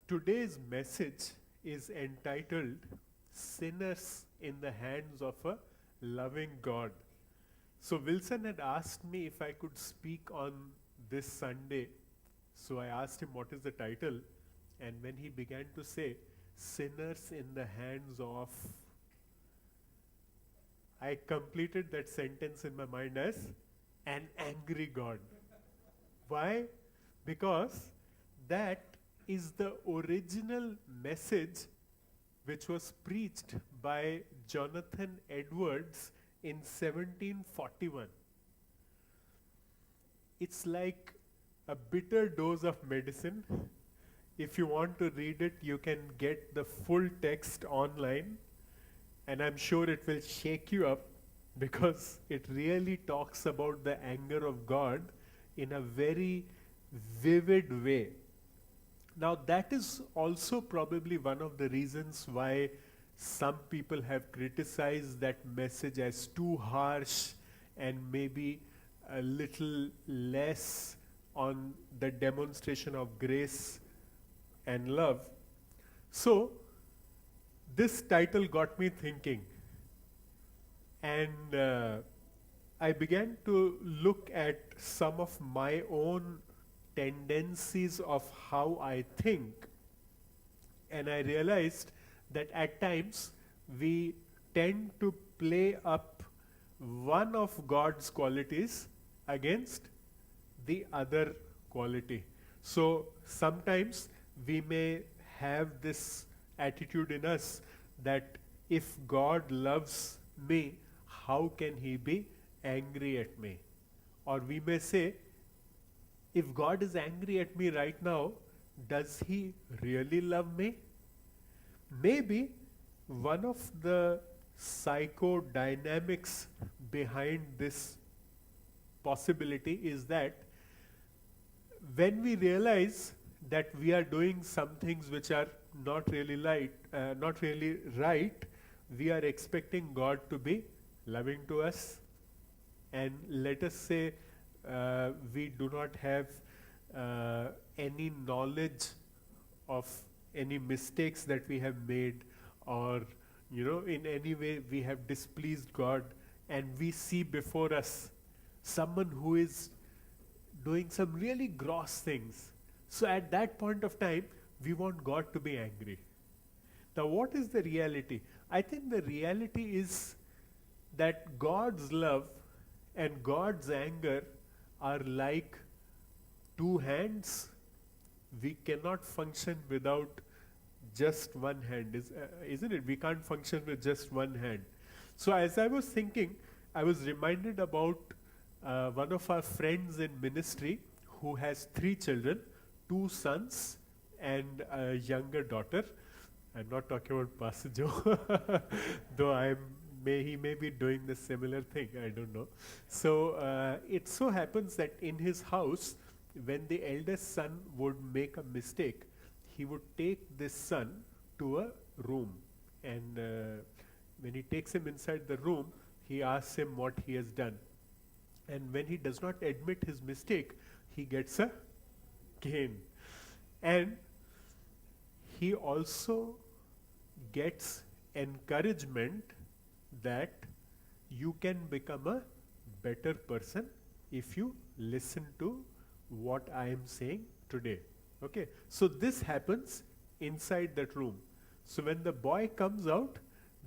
Today's message is entitled Sinners in the Hands of a Loving God. So, Wilson had asked me if I could speak on this Sunday. So, I asked him what is the title, and when he began to say, Sinners in the Hands of, I completed that sentence in my mind as an angry God. Why? Because that is the original message which was preached by Jonathan Edwards in 1741. It's like a bitter dose of medicine. If you want to read it, you can get the full text online, and I'm sure it will shake you up because it really talks about the anger of God in a very vivid way. Now, that is also probably one of the reasons why some people have criticized that message as too harsh and maybe a little less on the demonstration of grace and love. So, this title got me thinking, and I began to look at some of my own tendencies of how I think, and I realized that at times we tend to play up one of God's qualities against the other quality. So sometimes we may have this attitude in us that if God loves me, how can he be angry at me? Or we may say, if God is angry at me right now, does he really love me? Maybe one of the psychodynamics behind this possibility is that when we realize that we are doing some things which are not really not really right, we are expecting God to be loving to us. And let us say we do not have any knowledge of any mistakes that we have made, or in any way we have displeased God, and we see before us someone who is doing some really gross things. So at that point of time, we want God to be angry. Now, what is the reality? I think the reality is that God's love and God's anger are like two hands. We cannot function without just one hand, isn't it? We can't function with just one hand. So as I was thinking, I was reminded about one of our friends in ministry who has 3 children, 2 sons and a younger daughter. I'm not talking about Pastor Joe, though he may be doing the similar thing, I don't know. So it so happens that in his house, when the eldest son would make a mistake, he would take this son to a room, and when he takes him inside the room, he asks him what he has done. And when he does not admit his mistake, he gets a cane. And he also gets encouragement that you can become a better person if you listen to what I am saying today. Okay, so this happens inside that room. So when the boy comes out,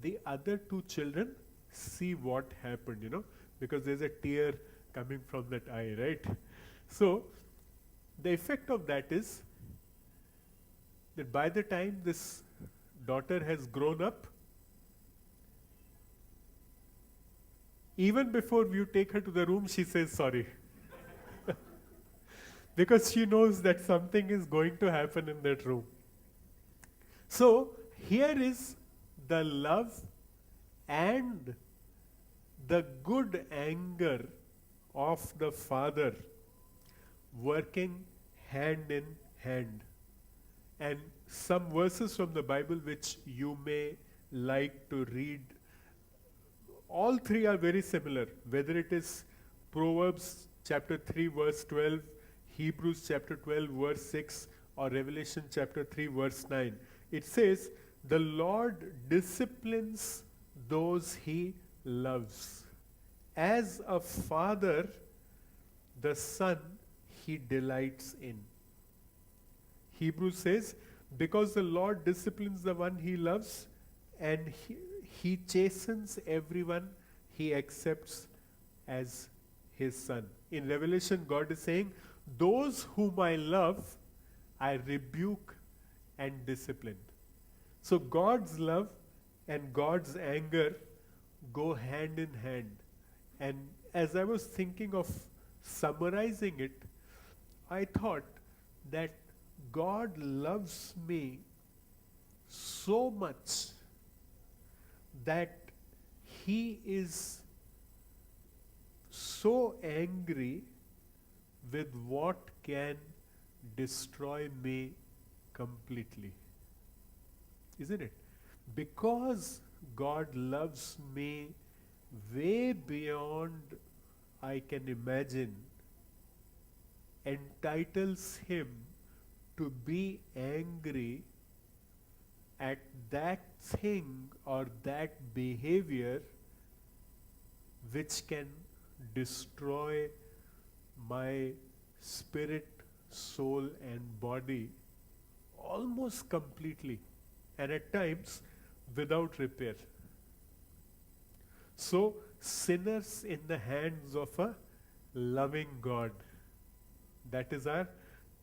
the other 2 children see what happened, because there's a tear coming from that eye, right? So the effect of that is that by the time this daughter has grown up, even before you take her to the room, she says sorry. Because she knows that something is going to happen in that room. So here is the love and the good anger of the Father working hand in hand. And some verses from the Bible which you may like to read, all three are very similar, whether it is Proverbs chapter 3 verse 12, Hebrews chapter 12 verse 6, or Revelation chapter 3 verse 9. It says, the Lord disciplines those he loves. As a father, the son he delights in. Hebrews says, because the Lord disciplines the one he loves, and he chastens everyone he accepts as his son. In Revelation, God is saying, those whom I love, I rebuke and discipline. So God's love and God's anger go hand in hand. And as I was thinking of summarizing it, I thought that God loves me so much that he is so angry with what can destroy me completely. Isn't it? Because God loves me way beyond I can imagine, entitles him to be angry at that thing or that behavior which can destroy my spirit, soul and body almost completely, and at times without repair. So, sinners in the hands of a loving God. That is our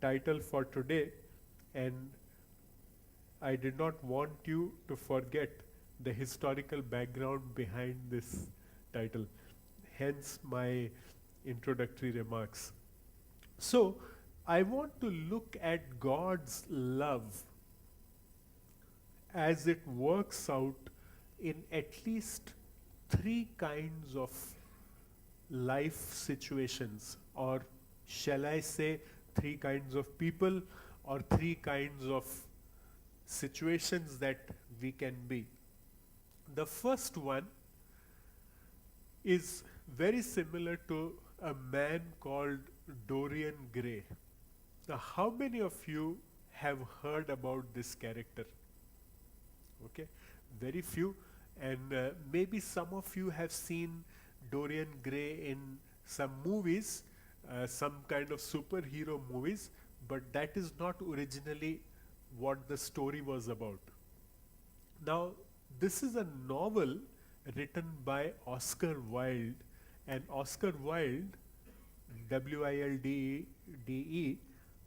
title for today, and I did not want you to forget the historical background behind this title, hence my introductory remarks. So, I want to look at God's love as it works out in at least three kinds of life situations, or shall I say three kinds of people, or three kinds of situations that we can be. The first one is very similar to a man called Dorian Gray. Now, how many of you have heard about this character? Okay, very few, and maybe some of you have seen Dorian Gray in some movies, some kind of superhero movies, but that is not originally what the story was about. Now, this is a novel written by Oscar Wilde, and Oscar Wilde, Wilde,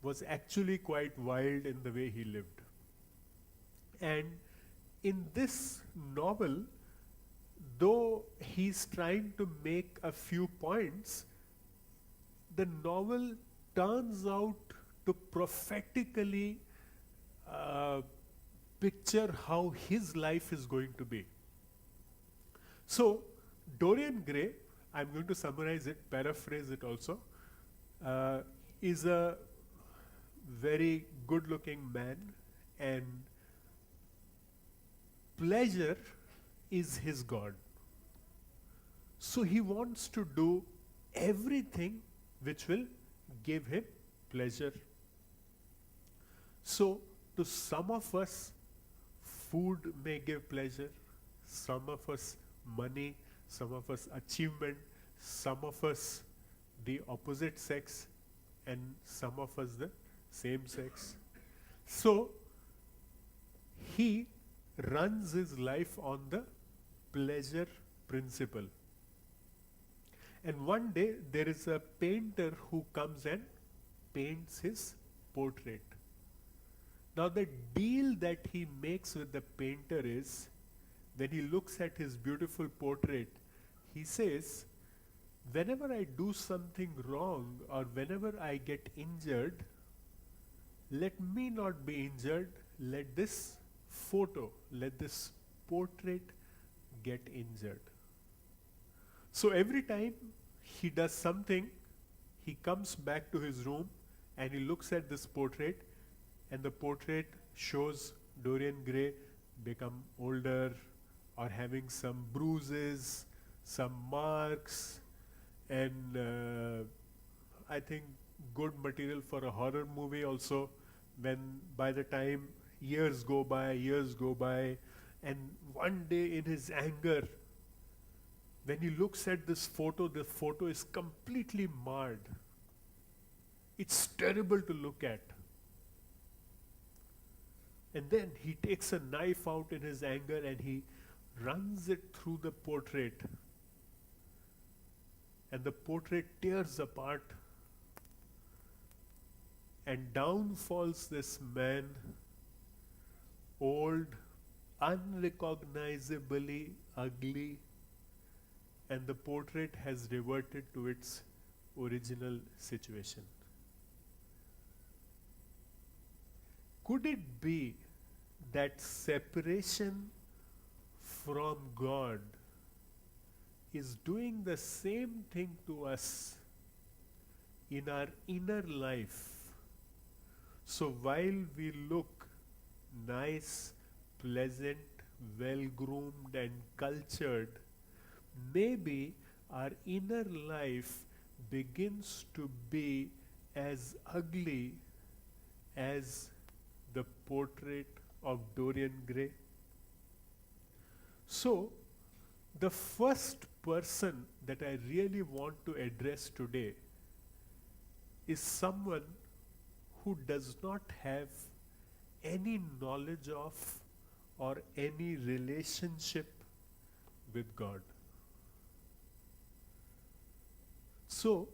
was actually quite wild in the way he lived. And in this novel, though he's trying to make a few points, the novel turns out to prophetically picture how his life is going to be. So, Dorian Gray, I'm going to summarize it, paraphrase it also, is a very good-looking man, and pleasure is his God. So he wants to do everything which will give him pleasure. So to some of us, food may give pleasure, some of us money, some of us achievement, some of us the opposite sex, and some of us the same sex. So he runs his life on the pleasure principle. And one day there is a painter who comes and paints his portrait. Now the deal that he makes with the painter is, when he looks at his beautiful portrait, he says, whenever I do something wrong or whenever I get injured, let me not be injured, let this photo, let this portrait get injured. So every time he does something, he comes back to his room and he looks at this portrait, and the portrait shows Dorian Gray become older or having some bruises, some marks, and I think good material for a horror movie also, When by the time years go by, and one day in his anger, when he looks at this photo, the photo is completely marred. It's terrible to look at. And then he takes a knife out in his anger and he runs it through the portrait. And the portrait tears apart. And down falls this man, old, unrecognizably ugly, and the portrait has reverted to its original situation. Could it be that separation from God is doing the same thing to us in our inner life? So while we look nice, pleasant, well-groomed and cultured, maybe our inner life begins to be as ugly as the portrait of Dorian Gray. So, the first person that I really want to address today is someone who does not have any knowledge of or any relationship with God. So,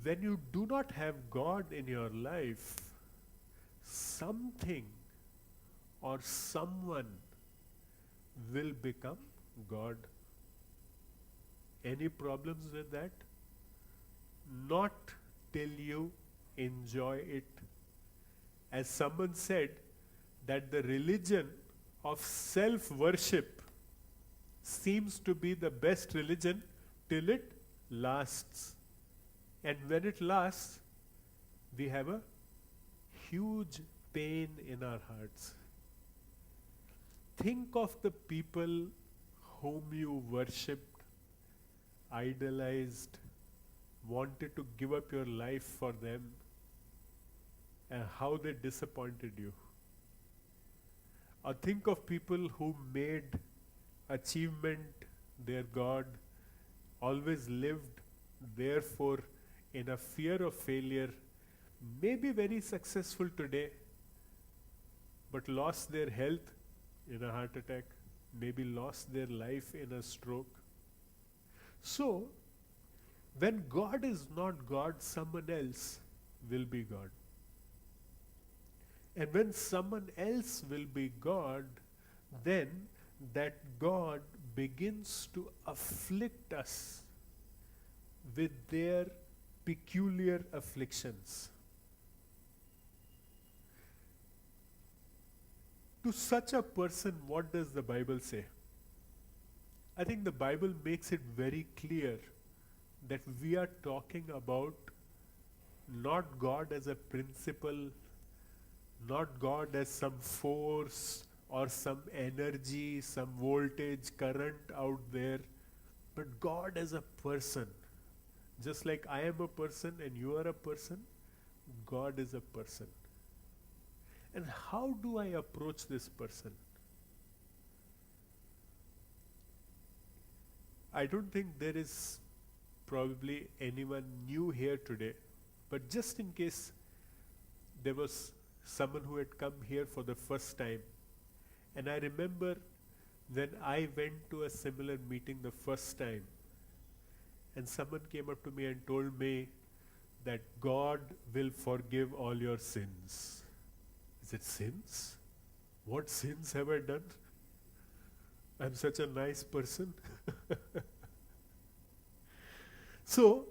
when you do not have God in your life, something or someone will become God. Any problems with that? Not till you enjoy it. As someone said, that the religion of self-worship seems to be the best religion till it lasts. And when it lasts, we have a huge pain in our hearts. Think of the people whom you worshipped, idolized, wanted to give up your life for them, and how they disappointed you. Or think of people who made achievement their God, always lived therefore in a fear of failure, may be very successful today, but lost their health in a heart attack, maybe lost their life in a stroke. So, when God is not God, someone else will be God. And when someone else will be God, then that God begins to afflict us with their peculiar afflictions. To such a person, what does the Bible say? I think the Bible makes it very clear that we are talking about not God as a principle, not God as some force or some energy, some voltage, current out there, but God as a person. Just like I am a person and you are a person, God is a person. And how do I approach this person? I don't think there is probably anyone new here today, but just in case there was someone who had come here for the first time, and I remember when I went to a similar meeting the first time, and someone came up to me and told me that God will forgive all your sins. Is it sins? What sins have I done? I'm such a nice person. So,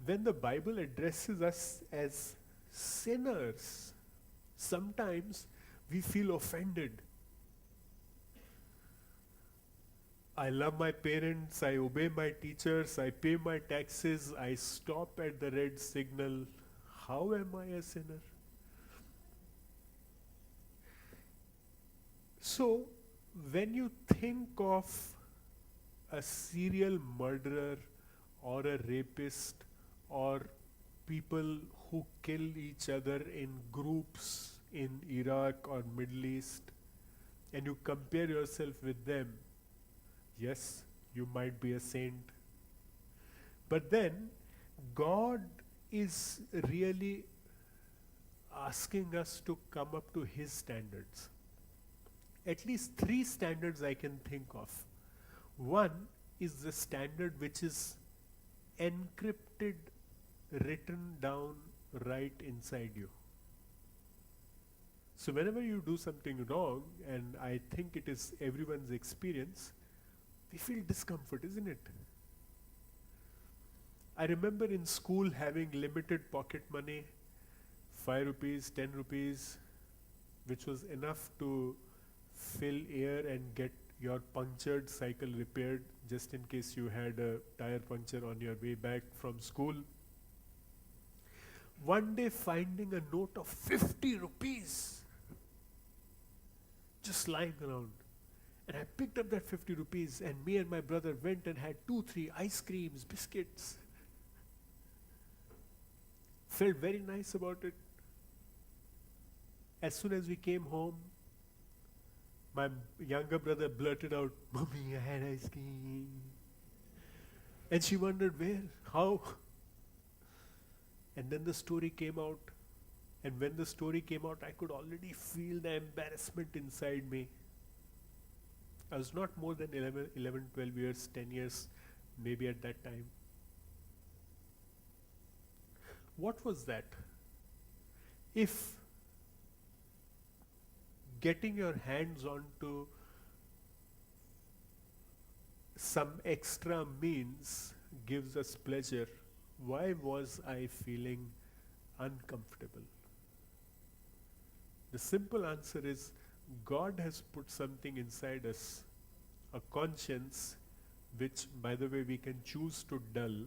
when the Bible addresses us as sinners, sometimes we feel offended. I love my parents, I obey my teachers, I pay my taxes, I stop at the red signal. How am I a sinner? So, when you think of a serial murderer or a rapist or people who kill each other in groups in Iraq or Middle East, and you compare yourself with them, yes, you might be a saint. But then, God is really asking us to come up to His standards. At least three standards I can think of. One is the standard which is encrypted, written down right inside you. So whenever you do something wrong, and I think it is everyone's experience, we feel discomfort, isn't it? I remember in school having limited pocket money, 5 rupees, 10 rupees, which was enough to fill air and get your punctured cycle repaired just in case you had a tire puncture on your way back from school. One day finding a note of 50 rupees just lying around. And I picked up that 50 rupees and me and my brother went and had 2-3 ice creams, biscuits. Felt very nice about it. As soon as we came home, my younger brother blurted out, "Mommy, I had ice cream." And she wondered where, how. And then the story came out. And when the story came out, I could already feel the embarrassment inside me. I was not more than 11, 12 years, 10 years, maybe at that time. What was that? If getting your hands onto some extra means gives us pleasure, why was I feeling uncomfortable? The simple answer is God has put something inside us, a conscience, which, by the way, we can choose to dull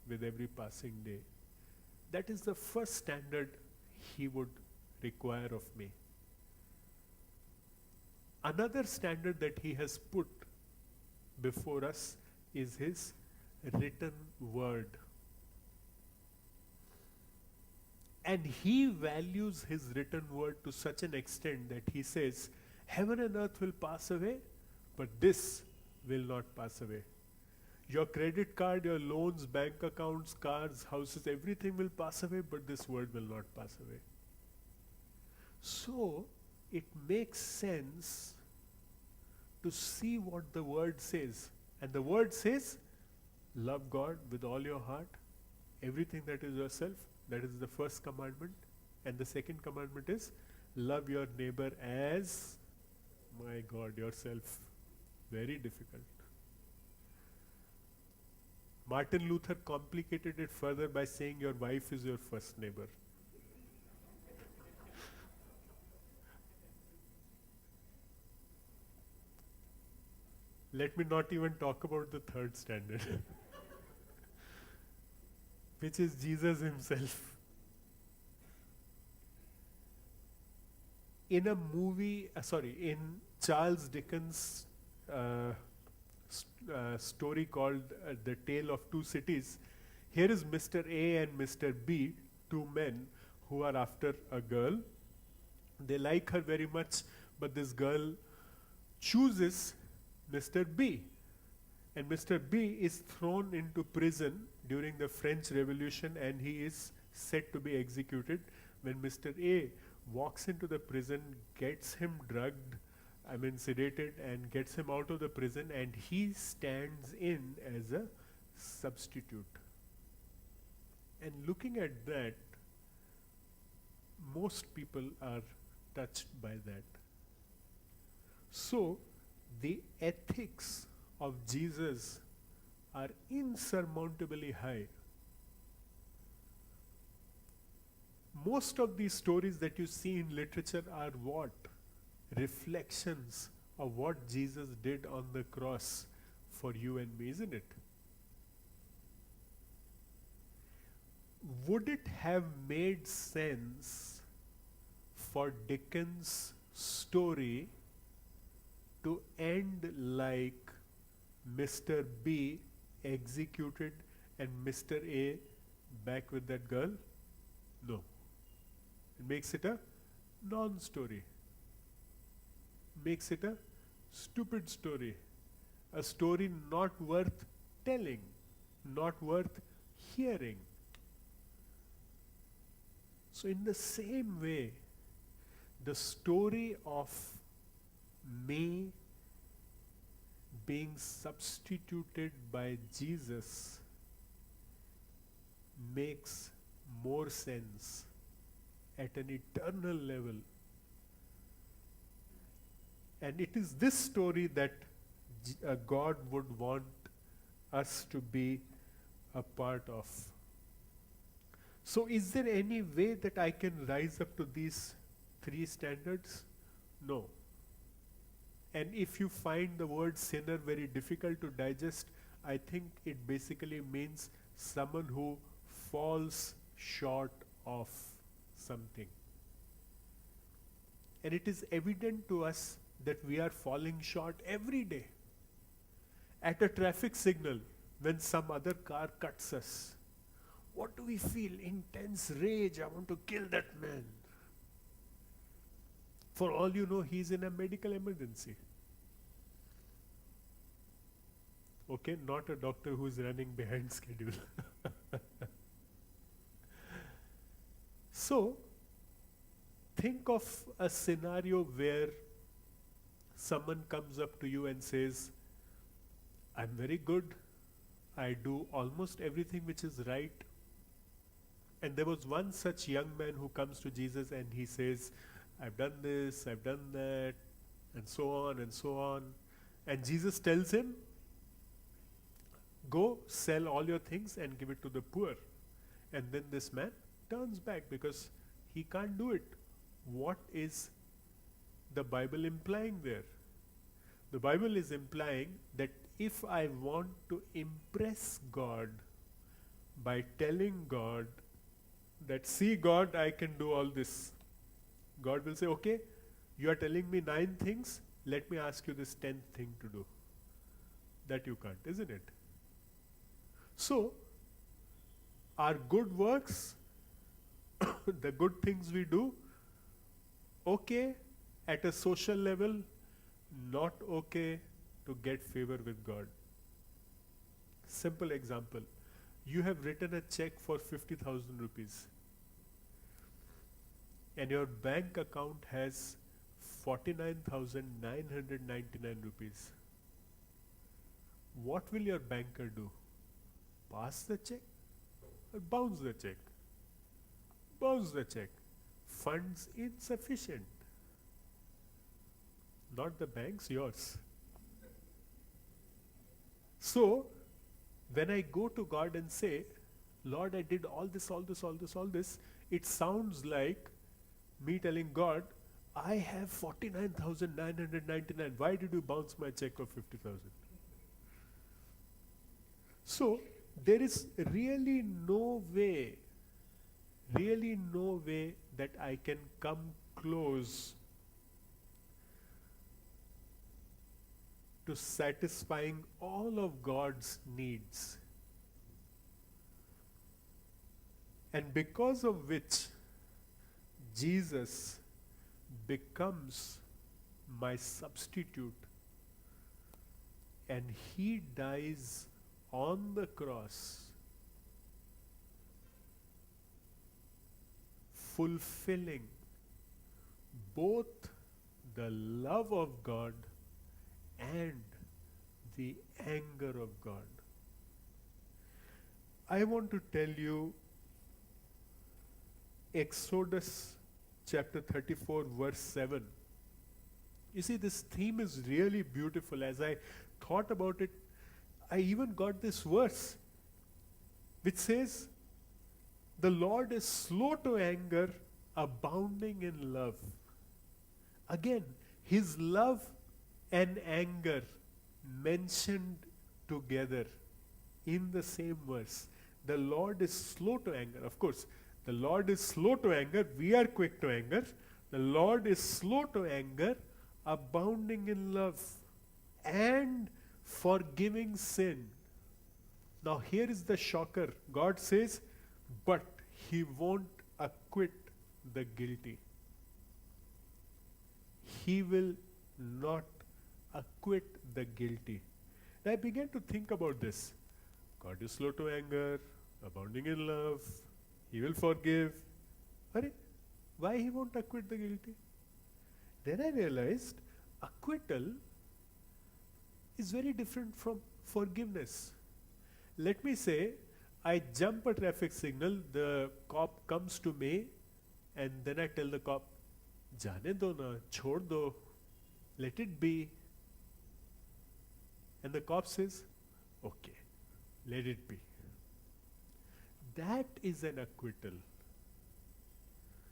with every passing day. That is the first standard He would require of me. Another standard that He has put before us is His written word. And He values His written word to such an extent that He says, heaven and earth will pass away, but this will not pass away. Your credit card, your loans, bank accounts, cars, houses, everything will pass away, but this word will not pass away. So, it makes sense to see what the word says. And the word says, love God with all your heart, everything that is yourself. That is the first commandment. And the second commandment is, love your neighbor as, my God, yourself. Very difficult. Martin Luther complicated it further by saying your wife is your first neighbor. Let me not even talk about the third standard, which is Jesus Himself. In a movie, in Charles Dickens' story called The Tale of Two Cities, here is Mr. A and Mr. B, two men who are after a girl. They like her very much, but this girl chooses Mr. B. And Mr. B is thrown into prison during the French Revolution and he is set to be executed. When Mr. A walks into the prison, gets him drugged, sedated, and gets him out of the prison, and he stands in as a substitute. And looking at that, most people are touched by that. So, the ethics of Jesus are insurmountably high. Most of these stories that you see in literature are what? Reflections of what Jesus did on the cross for you and me, isn't it? Would it have made sense for Dickens' story to end like Mr. B executed and Mr. A back with that girl? No. It makes it a non-story. Makes it a stupid story. A story not worth telling, not worth hearing. So in the same way, the story of me being substituted by Jesus makes more sense at an eternal level. And it is this story that God would want us to be a part of. So is there any way that I can rise up to these three standards? No. And if you find the word sinner very difficult to digest, I think it basically means someone who falls short of something. And it is evident to us that we are falling short every day. At a traffic signal, when some other car cuts us, what do we feel? Intense rage. I want to kill that man. For all you know, he's in a medical emergency. Okay, not a doctor who's running behind schedule. So, think of a scenario where someone comes up to you and says, I'm very good. I do almost everything which is right. And there was one such young man who comes to Jesus and he says, I've done this, I've done that, and so on and so on. And Jesus tells him, go sell all your things and give it to the poor. And then this man turns back because he can't do it. What is the Bible implying there? The Bible is implying that if I want to impress God by telling God that, see God, I can do all this, God will say, okay, you are telling me 9 things, let me ask you this 10th thing to do. That you can't, isn't it? So, our good works, the good things we do, okay at a social level, not okay to get favor with God. Simple example. You have written a check for 50,000 rupees and your bank account has 49,999 rupees. What will your banker do? Pass the check or bounce the check? Bounce the check. Funds insufficient. Not the bank's, yours. So, when I go to God and say, Lord, I did all this, it sounds like me telling God, I have 49,999. Why did you bounce my check of 50,000? So, there is really no way that I can come close to satisfying all of God's needs. And because of which Jesus becomes my substitute and he dies on the cross, fulfilling both the love of God and the anger of God. I want to tell you Exodus chapter 34 verse 7. You see, this theme is really beautiful. As I thought about it, I even got this verse which says, the Lord is slow to anger, abounding in love. Again, his love and anger mentioned together in the same verse. The Lord is slow to anger. Of course, the Lord is slow to anger. We are quick to anger. The Lord is slow to anger, abounding in love, and forgiving sin. Now here is the shocker. God says, but he won't acquit the guilty. He will not acquit the guilty. And I began to think about this. God is slow to anger, abounding in love, He will forgive. Arey, why He won't acquit the guilty? Then I realized acquittal is very different from forgiveness. Let me say, I jump a traffic signal, the cop comes to me, and then I tell the cop, जाने दो ना, छोड़ दो, let it be. And the cop says, okay, let it be. That is an acquittal.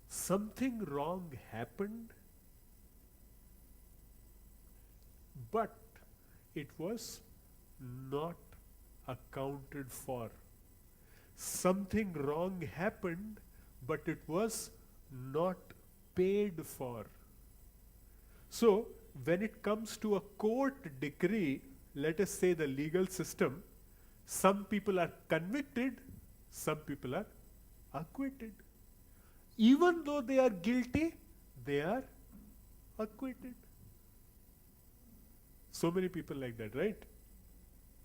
Something wrong happened, but it was not accounted for. Something wrong happened, but it was not paid for. So, when it comes to a court decree, let us say the legal system, some people are convicted, some people are acquitted. Even though they are guilty, they are acquitted. So many people like that, right?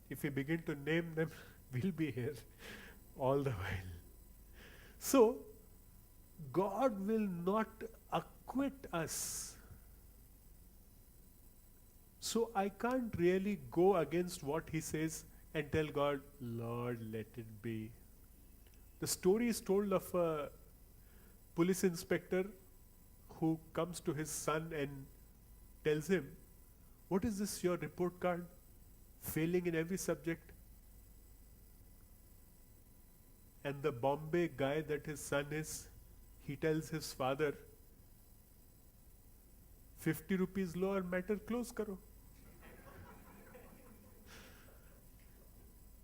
If we begin to name them, we'll be here all the while. So, God will not acquit us. So I can't really go against what He says and tell God, Lord, let it be. The story is told of a police inspector who comes to his son and tells him, what is this, your report card? Failing in every subject. And the Bombay guy that his son is, he tells his father, 50 rupees lower matter close karo.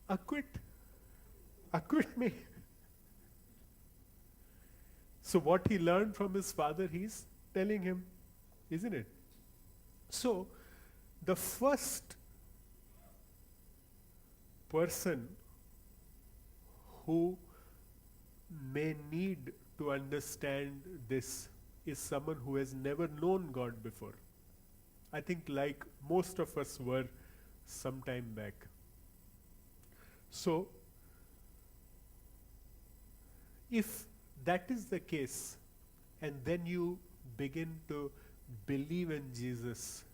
Acquit. Acquit me. So what he learned from his father, he's telling him, isn't it? So, the first person who may need to understand this is someone who has never known God before. I think like most of us were some time back. So, if that is the case, and then you begin to believe in Jesus,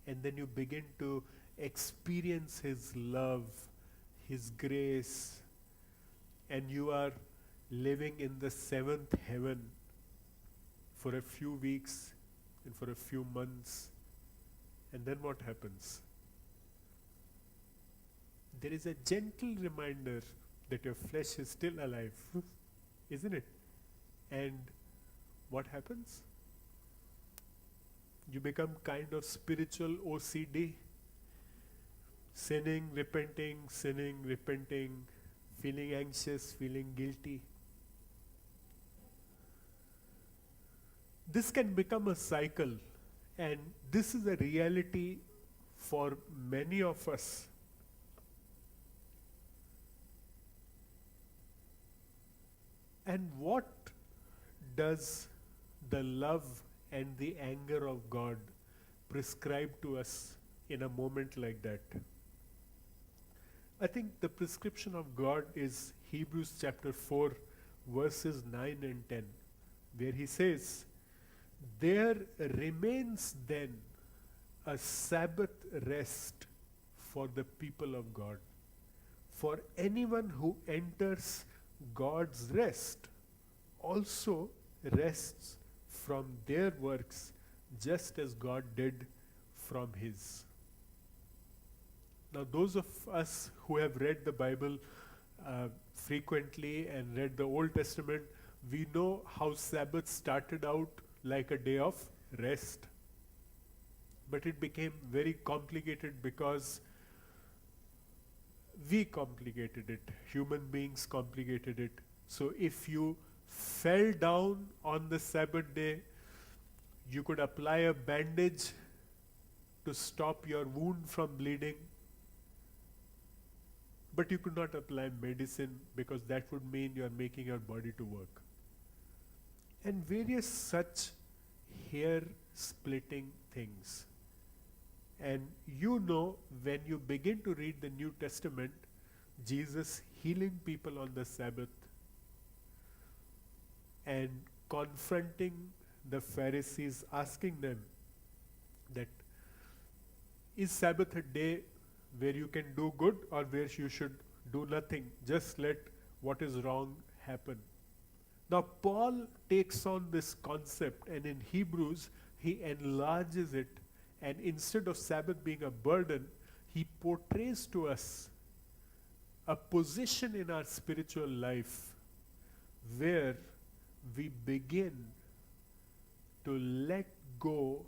and then you begin to experience His love, His grace, and you are living in the seventh heaven for a few weeks and for a few months, and then what happens? There is a gentle reminder that your flesh is still alive, isn't it? And what happens? You become kind of spiritual OCD, sinning, repenting, feeling anxious, feeling guilty. This can become a cycle, and this is a reality for many of us. And what does the love and the anger of God prescribe to us in a moment like that? I think the prescription of God is Hebrews chapter 4, verses 9 and 10, where He says, there remains then a Sabbath rest for the people of God. For anyone who enters God's rest also rests from their works, just as God did from His. Now, those of us who have read the Bible frequently and read the Old Testament, we know how Sabbath started out like a day of rest. But it became very complicated because we complicated it. Human beings complicated it. So if you fell down on the Sabbath day, you could apply a bandage to stop your wound from bleeding. But you could not apply medicine because that would mean you are making your body to work. and various such hair splitting things. And you know, when you begin to read the New Testament, Jesus healing people on the Sabbath and confronting the Pharisees, asking them that is Sabbath a day where you can do good or where you should do nothing? Just let what is wrong happen. Now, Paul takes on this concept, and in Hebrews, he enlarges it, and instead of Sabbath being a burden, he portrays to us a position in our spiritual life where we begin to let go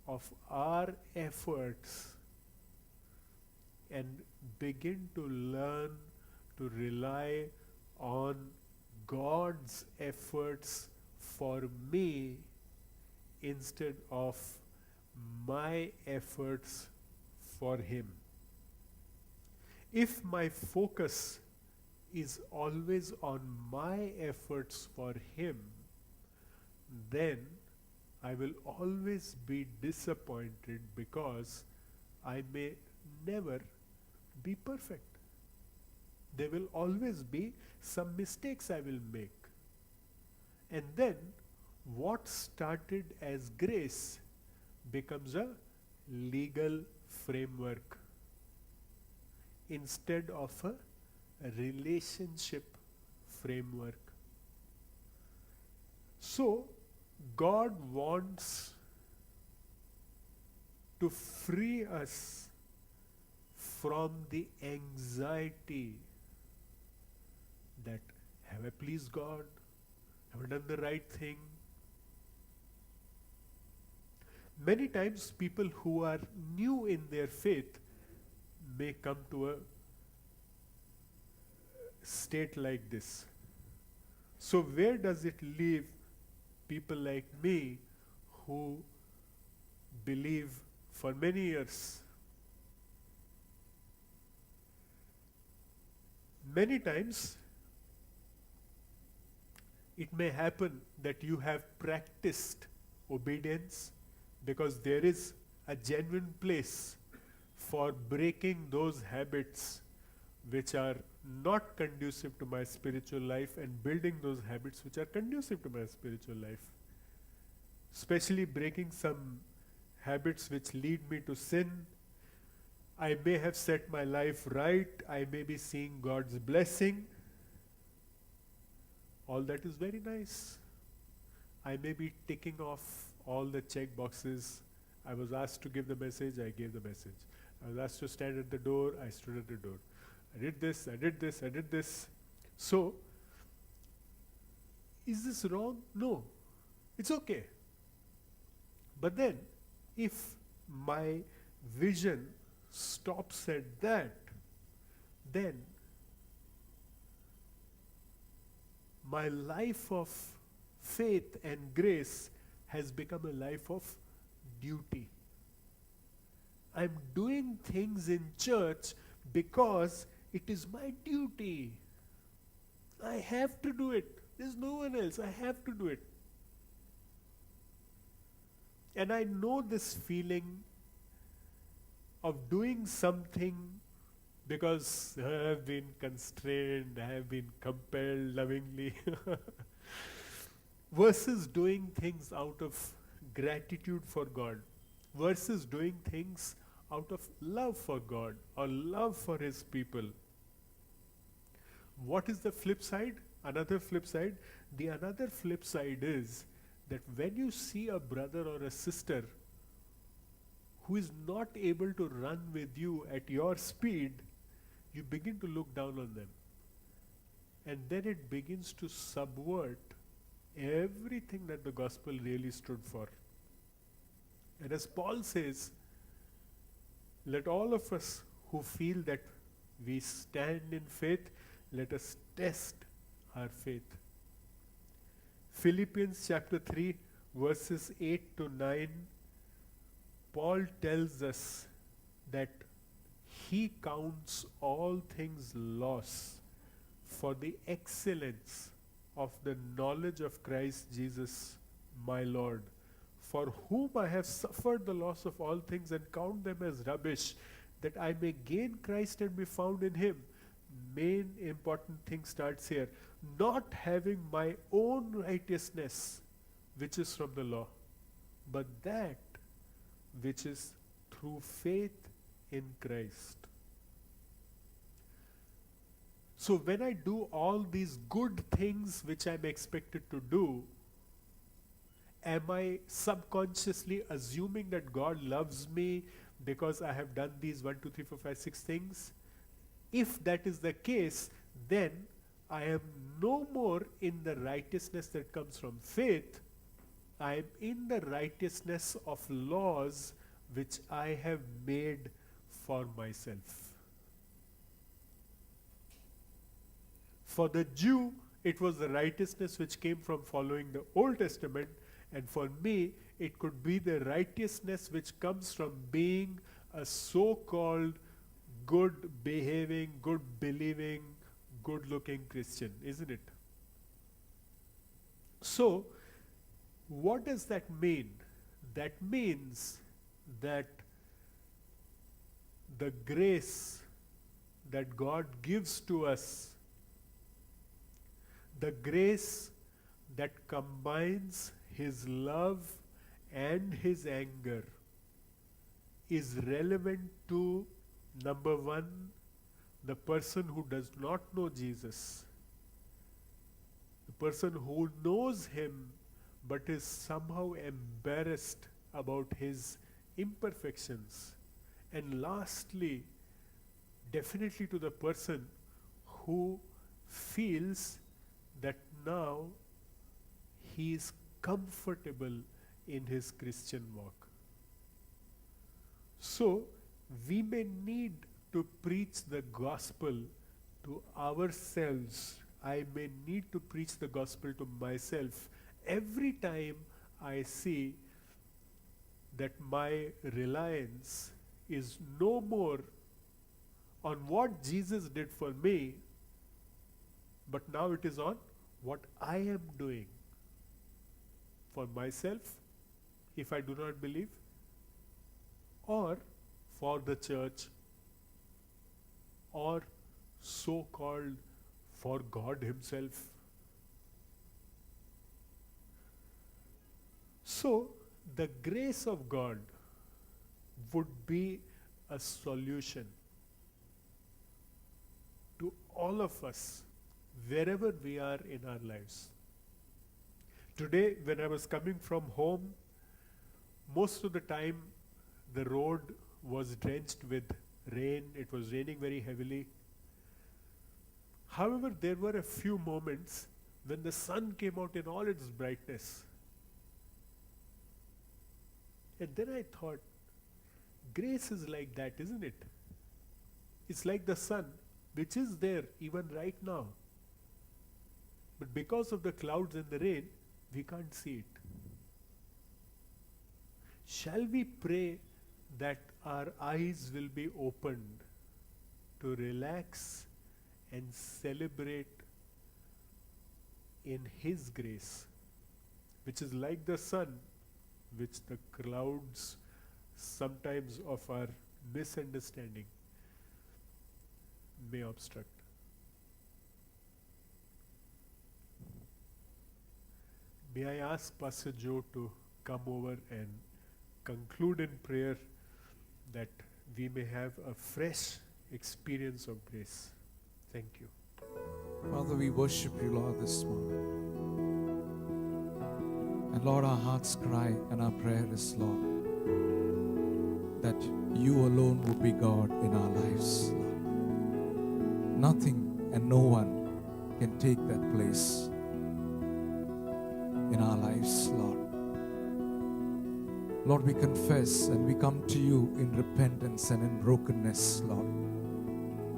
of our efforts and begin to learn to rely on God's efforts for me instead of my efforts for Him. If my focus is always on my efforts for Him, then I will always be disappointed because I may never be perfect. There will always be some mistakes I will make. And then what started as grace becomes a legal framework instead of a relationship framework. So, God wants to free us from the anxiety that have I pleased God? Have I done the right thing? Many times people who are new in their faith may come to a state like this. So where does it leave people like me who believe for many years? Many times it may happen that you have practiced obedience because there is a genuine place for breaking those habits which are not conducive to my spiritual life and building those habits which are conducive to my spiritual life. Especially breaking some habits which lead me to sin. I may have set my life right, I may be seeing God's blessing. All that is very nice. I may be ticking off all the check boxes. I was asked to give the message, I gave the message. I was asked to stand at the door, I stood at the door. I did this, I did this, I did this. So, is this wrong? No. It's okay. But then, if my vision stops at that, then my life of faith and grace has become a life of duty. I'm doing things in church because it is my duty. I have to do it. There's no one else. I have to do it. And I know this feeling of doing something because I have been constrained, I have been compelled lovingly, versus doing things out of gratitude for God, versus doing things out of love for God or love for His people. What is the flip side? Another flip side? The another flip side is that when you see a brother or a sister who is not able to run with you at your speed, you begin to look down on them. And then it begins to subvert everything that the gospel really stood for. And as Paul says, let all of us who feel that we stand in faith, let us test our faith. Philippians chapter 3 verses 8 to 9, Paul tells us that he counts all things loss for the excellence of the knowledge of Christ Jesus, my Lord, for whom I have suffered the loss of all things and count them as rubbish, that I may gain Christ and be found in him. Main important thing starts here. Not having my own righteousness, which is from the law, but that which is through faith in Christ. So when I do all these good things which I'm expected to do, am I subconsciously assuming that God loves me because I have done these 1, 2, 3, 4, 5, 6 things? If that is the case, then I am no more in the righteousness that comes from faith. I am in the righteousness of laws which I have made for myself. For the Jew, it was the righteousness which came from following the Old Testament, and for me, it could be the righteousness which comes from being a so-called good behaving, good believing, good looking Christian, isn't it? So, what does that mean? That means that the grace that God gives to us, the grace that combines his love and his anger, is relevant to, number one, the person who does not know Jesus, the person who knows him but is somehow embarrassed about his imperfections, and lastly, definitely to the person who feels that now he is comfortable in his Christian walk. So, we may need to preach the gospel to ourselves. I may need to preach the gospel to myself every time I see that my reliance is no more on what Jesus did for me, but now it is on what I am doing for myself, if I do not believe, or for the church, or so-called for God himself. So, the grace of God would be a solution to all of us, wherever we are in our lives. Today, when I was coming from home, most of the time the road was drenched with rain. It was raining very heavily. However, there were a few moments when the sun came out in all its brightness. And then I thought, grace is like that, isn't it? It's like the sun, which is there even right now. But because of the clouds and the rain, we can't see it. Shall we pray that our eyes will be opened to relax and celebrate in his grace, which is like the sun, which the clouds sometimes of our misunderstanding may obstruct. May I ask Pastor Joe to come over and conclude in prayer that we may have a fresh experience of grace. Thank you. Father, we worship you, Lord, this morning. And Lord, our hearts cry and our prayer is, Lord, that you alone would be God in our lives, Lord. Nothing and no one can take that place in our lives, Lord. Lord, we confess and we come to you in repentance and in brokenness, Lord,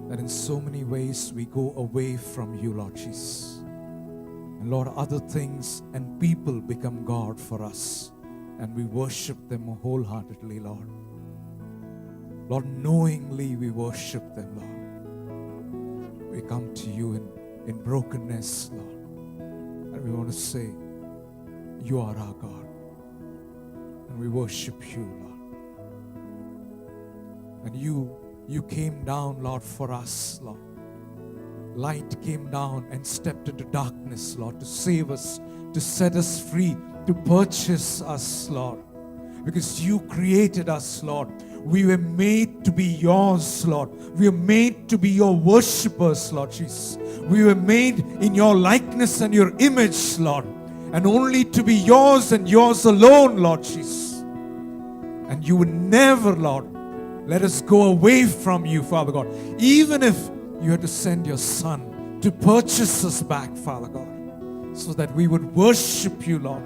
that in so many ways we go away from you, Lord Jesus. And Lord, other things and people become God for us, and we worship them wholeheartedly, Lord. Lord, knowingly we worship them, Lord. We come to you in brokenness, Lord. And we want to say, you are our God. And we worship you, Lord. And you came down, Lord, for us, Lord. Light came down and stepped into darkness, Lord, to save us, to set us free, to purchase us, Lord. Because you created us, Lord. We were made to be yours, Lord. We were made to be your worshippers, Lord Jesus. We were made in your likeness and your image, Lord. And only to be yours and yours alone, Lord Jesus. And you would never, Lord, let us go away from you, Father God. Even if you had to send your Son to purchase us back, Father God, so that we would worship you, Lord.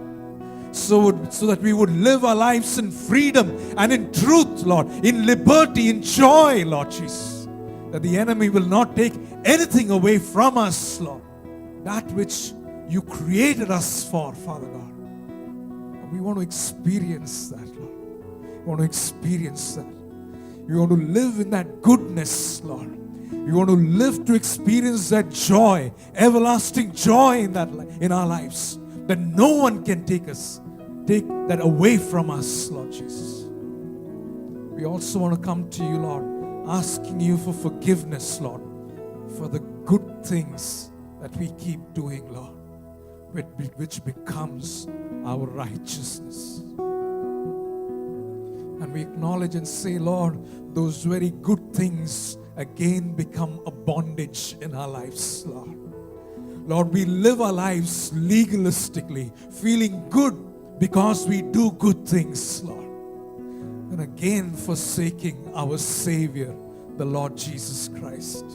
So that we would live our lives in freedom and in truth, Lord, in liberty, in joy, Lord Jesus. That the enemy will not take anything away from us, Lord. That which you created us for, Father God. And we want to experience that, Lord. We want to experience that. We want to live in that goodness, Lord. We want to live to experience that joy, everlasting joy in our lives. That no one can take that away from us, Lord Jesus. We also want to come to you, Lord, asking you for forgiveness, Lord, for the good things that we keep doing, Lord, which becomes our righteousness. And we acknowledge and say, Lord, those very good things again become a bondage in our lives, Lord. Lord, we live our lives legalistically, feeling good because we do good things, Lord. And again forsaking our Savior, the Lord Jesus Christ.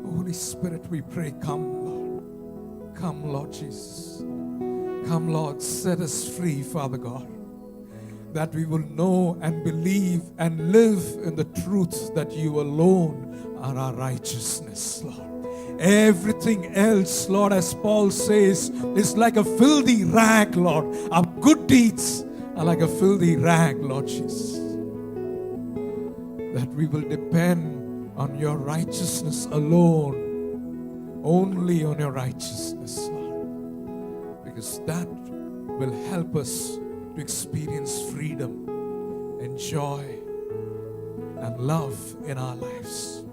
Holy Spirit, we pray, come, Lord. Come, Lord Jesus. Come, Lord, set us free, Father God. That we will know and believe and live in the truth that you alone are our righteousness, Lord. Everything else, Lord, as Paul says, is like a filthy rag, Lord. Our good deeds are like a filthy rag, Lord Jesus. That we will depend on your righteousness alone, only on your righteousness, Lord. Because that will help us to experience freedom and joy and love in our lives.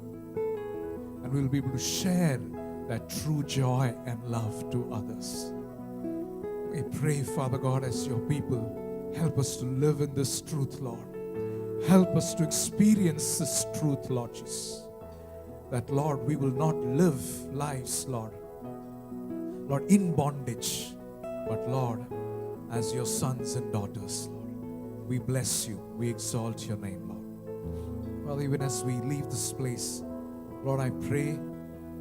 And we'll be able to share that true joy and love to others. We pray, Father God, as your people, help us to live in this truth, Lord. Help us to experience this truth, Lord Jesus. That, Lord, we will not live lives, Lord, in bondage, but, Lord, as your sons and daughters, Lord. We bless you. We exalt your name, Lord. Well, even as we leave this place, Lord, I pray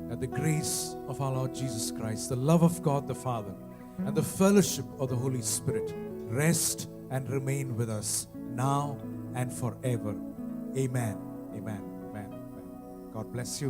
that the grace of our Lord Jesus Christ, the love of God the Father, and the fellowship of the Holy Spirit rest and remain with us now and forever. Amen. Amen. Amen. Amen. God bless you.